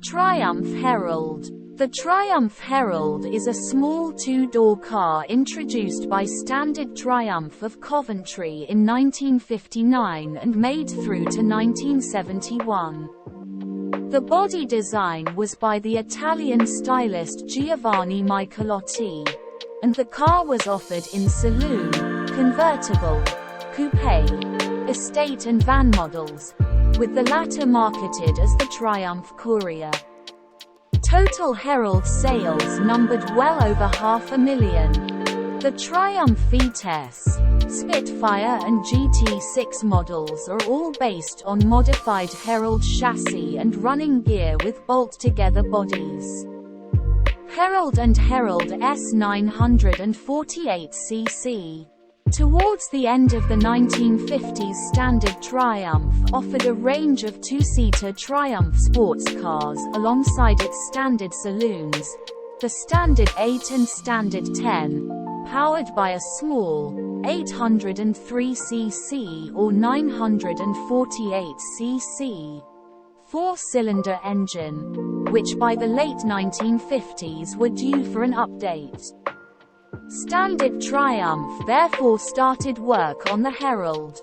Triumph Herald. The Triumph Herald is a small two-door car introduced by Standard Triumph of Coventry in 1959 and made through to 1971. The body design was by the Italian stylist Giovanni Michelotti, and the car was offered in saloon, convertible, coupe, estate and van models, with the latter marketed as the Triumph Courier. Total Herald sales numbered well over 500,000. The Triumph Vitesse, Spitfire and GT6 models are all based on modified Herald chassis and running gear with bolt-together bodies. Herald and Herald S948cc. Towards the end of the 1950s, Standard Triumph offered a range of two-seater Triumph sports cars alongside its standard saloons, the Standard 8 and Standard 10, powered by a small 803cc or 948cc four-cylinder engine, which by the late 1950s were due for an update. Standard Triumph therefore started work on the Herald.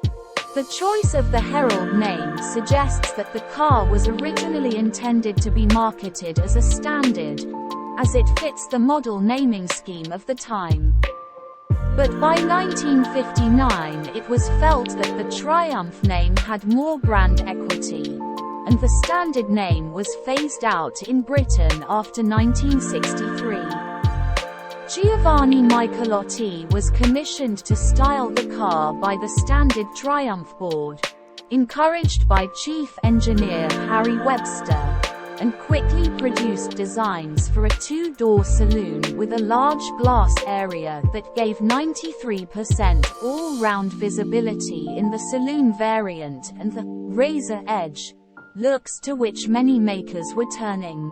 The choice of the Herald name suggests that the car was originally intended to be marketed as a Standard, as it fits the model naming scheme of the time. But by 1959 it was felt that the Triumph name had more brand equity, and the Standard name was phased out in Britain after 1963. Giovanni Michelotti was commissioned to style the car by the Standard Triumph Board, encouraged by Chief Engineer Harry Webster, and quickly produced designs for a two-door saloon with a large glass area that gave 93% all-round visibility in the saloon variant and the «razor edge» looks to which many makers were turning.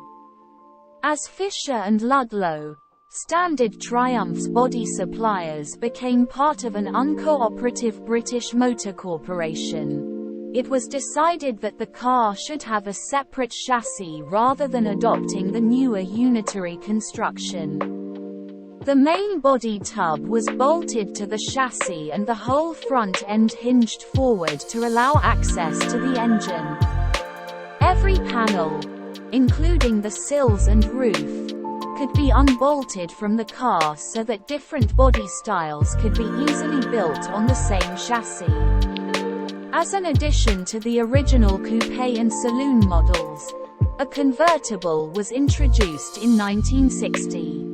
As Fisher and Ludlow, Standard Triumph's body suppliers became part of an uncooperative British Motor Corporation, it was decided that the car should have a separate chassis rather than adopting the newer unitary construction. The main body tub was bolted to the chassis and the whole front end hinged forward to allow access to the engine. Every panel, including the sills and roof, could be unbolted from the car so that different body styles could be easily built on the same chassis. As an addition to the original coupe and saloon models, a convertible was introduced in 1960.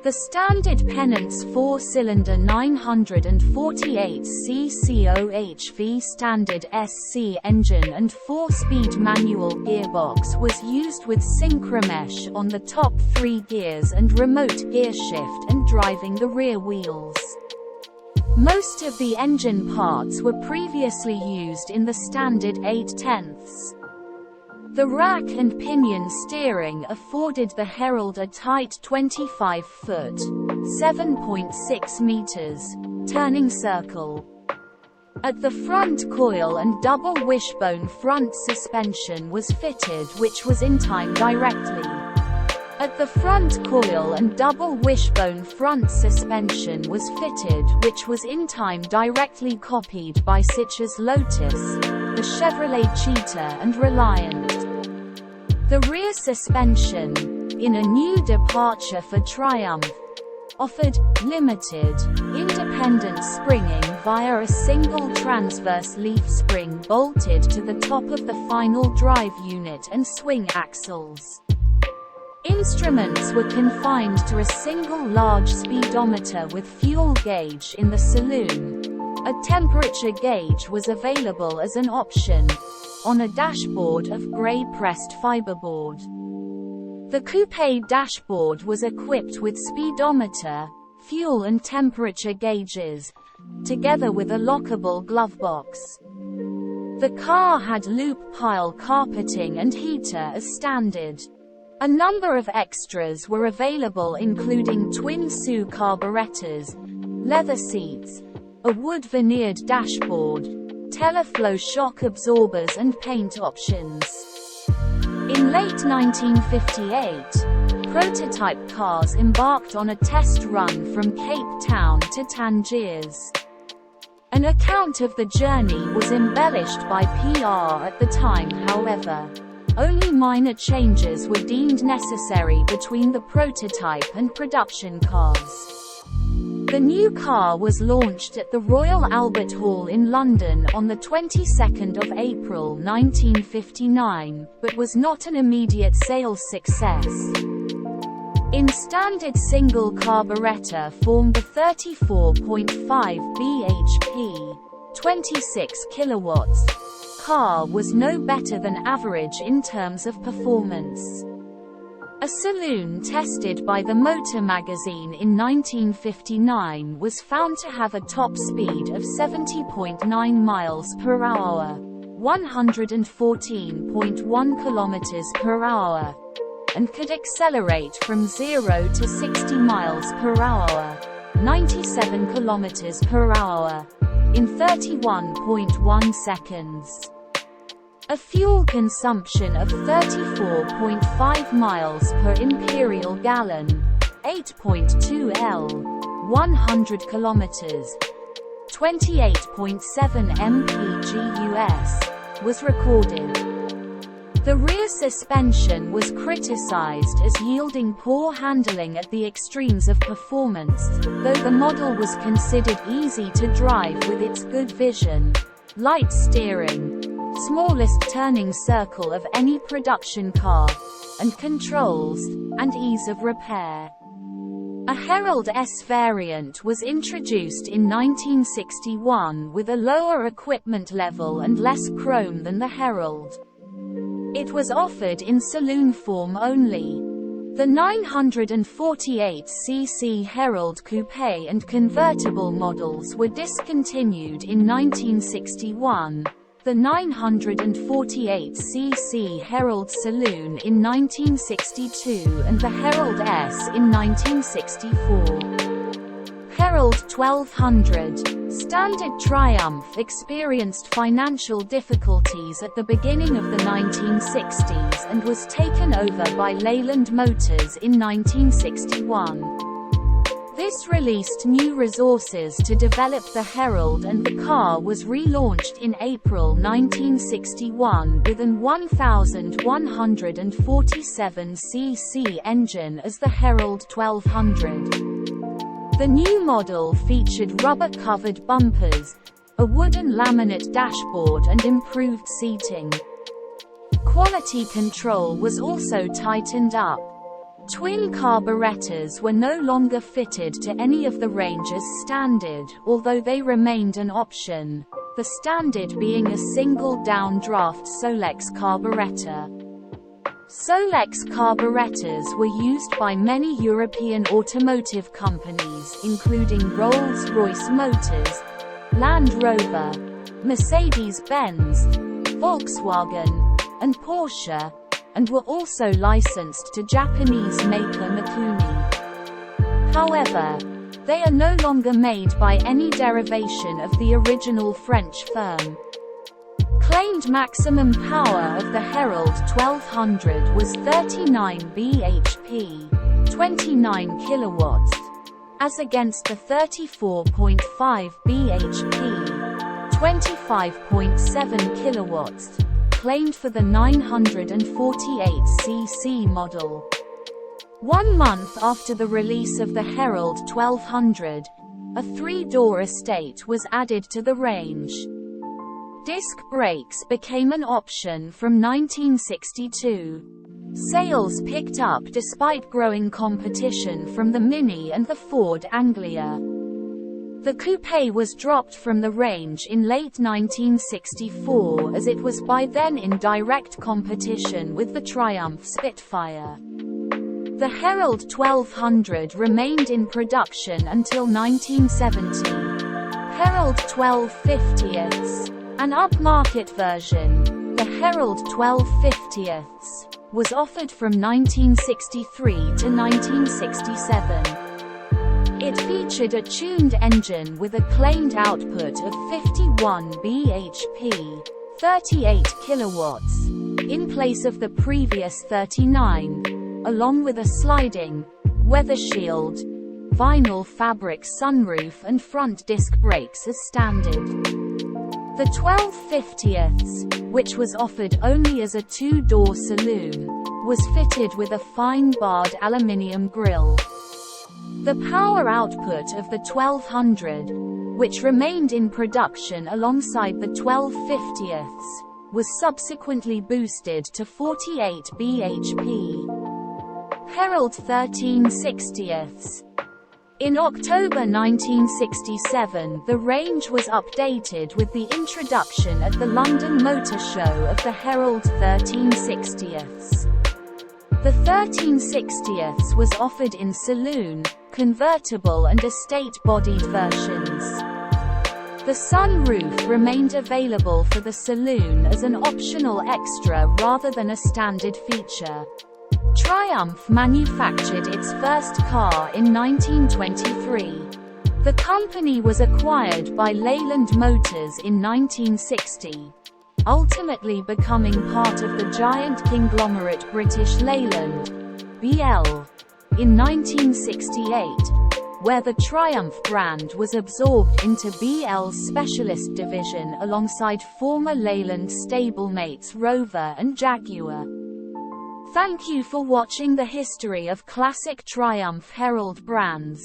The Standard Pennant's four-cylinder 948cc OHV Standard SC engine and four-speed manual gearbox was used with synchromesh on the top three gears and remote gearshift and driving the rear wheels. Most of the engine parts were previously used in the Standard 8/10ths. The rack and pinion steering afforded the Herald a tight 25-foot (7.6 meters) turning circle. At the front, coil and double wishbone front suspension was fitted, which was in time directly. At the front, coil and double wishbone front suspension was fitted, which was in time directly copied by such as Lotus, the Chevrolet Cheetah and Reliant. The rear suspension, in a new departure for Triumph, offered limited, independent springing via a single transverse leaf spring bolted to the top of the final drive unit and swing axles. Instruments were confined to a single large speedometer with fuel gauge in the saloon. A temperature gauge was available as an option, on a dashboard of grey pressed fiberboard. The coupe dashboard was equipped with speedometer, fuel and temperature gauges, together with a lockable glove box. The car had loop pile carpeting and heater as standard. A number of extras were available, including twin SU carburetors, leather seats, a wood veneered dashboard, Teleflow shock absorbers and paint options. In late 1958, prototype cars embarked on a test run from Cape Town to Tangiers. An account of the journey was embellished by PR at the time, however. Only minor changes were deemed necessary between the prototype and production cars. The new car was launched at the Royal Albert Hall in London on the 22nd of April 1959, but was not an immediate sales success. In standard single carburetor form, the 34.5 bhp, 26 kilowatts car was no better than average in terms of performance. A saloon tested by the Motor Magazine in 1959 was found to have a top speed of 70.9 miles per hour, 114.1 kilometers per hour, and could accelerate from 0 to 60 miles per hour, 97 kilometers per hour, in 31.1 seconds. A fuel consumption of 34.5 miles per imperial gallon, 8.2 L, 100 kilometers, 28.7 mpg/US, was recorded. The rear suspension was criticized as yielding poor handling at the extremes of performance, though the model was considered easy to drive with its good vision, light steering, smallest turning circle of any production car, and controls, and ease of repair. A Herald S variant was introduced in 1961 with a lower equipment level and less chrome than the Herald. It was offered in saloon form only. The 948cc Herald Coupe and convertible models were discontinued in 1961, the 948cc Herald Saloon in 1962 and the Herald S in 1964. Herald 1200, standard Triumph, experienced financial difficulties at the beginning of the 1960s and was taken over by Leyland Motors in 1961. This released new resources to develop the Herald, and the car was relaunched in April 1961 with an 1147cc engine as the Herald 1200. The new model featured rubber-covered bumpers, a wooden laminate dashboard and improved seating. Quality control was also tightened up. Twin carburetors were no longer fitted to any of the range as standard, although they remained an option, the standard being a single downdraft Solex carburetor. Solex carburetors were used by many European automotive companies including Rolls-Royce Motors, Land Rover, Mercedes-Benz, Volkswagen, and Porsche, and were also licensed to Japanese maker Mikuni. However, they are no longer made by any derivation of the original French firm. Claimed maximum power of the Herald 1200 was 39 bhp, 29 kilowatts, as against the 34.5 bhp, 25.7 kilowatts, claimed for the 948cc model. 1 month after the release of the Herald 1200, a 3-door estate was added to the range. Disc brakes became an option from 1962. Sales picked up despite growing competition from the Mini and the Ford Anglia. The coupe was dropped from the range in late 1964 as it was by then in direct competition with the Triumph Spitfire. The Herald 1200 remained in production until 1970. Herald 1250ths, an upmarket version, the Herald 1250ths, was offered from 1963 to 1967. It featured a tuned engine with a claimed output of 51 bhp, 38 kilowatts, in place of the previous 39, along with a sliding, weather shield, vinyl fabric sunroof and front disc brakes as standard. The 1250ths, which was offered only as a two-door saloon, was fitted with a fine barred aluminium grille. The power output of the 1200, which remained in production alongside the 1250ths, was subsequently boosted to 48 bhp. Herald 1360ths. In October 1967, the range was updated with the introduction at the London Motor Show of the Herald 1360ths. The 1360ths was offered in saloon, convertible and estate-bodied versions. The sunroof remained available for the saloon as an optional extra rather than a standard feature. Triumph manufactured its first car in 1923. The company was acquired by Leyland Motors in 1960, ultimately becoming part of the giant conglomerate British Leyland (BL) in 1968, where the Triumph brand was absorbed into BL's specialist division alongside former Leyland stablemates Rover and Jaguar. Thank you for watching the history of classic Triumph Herald brands.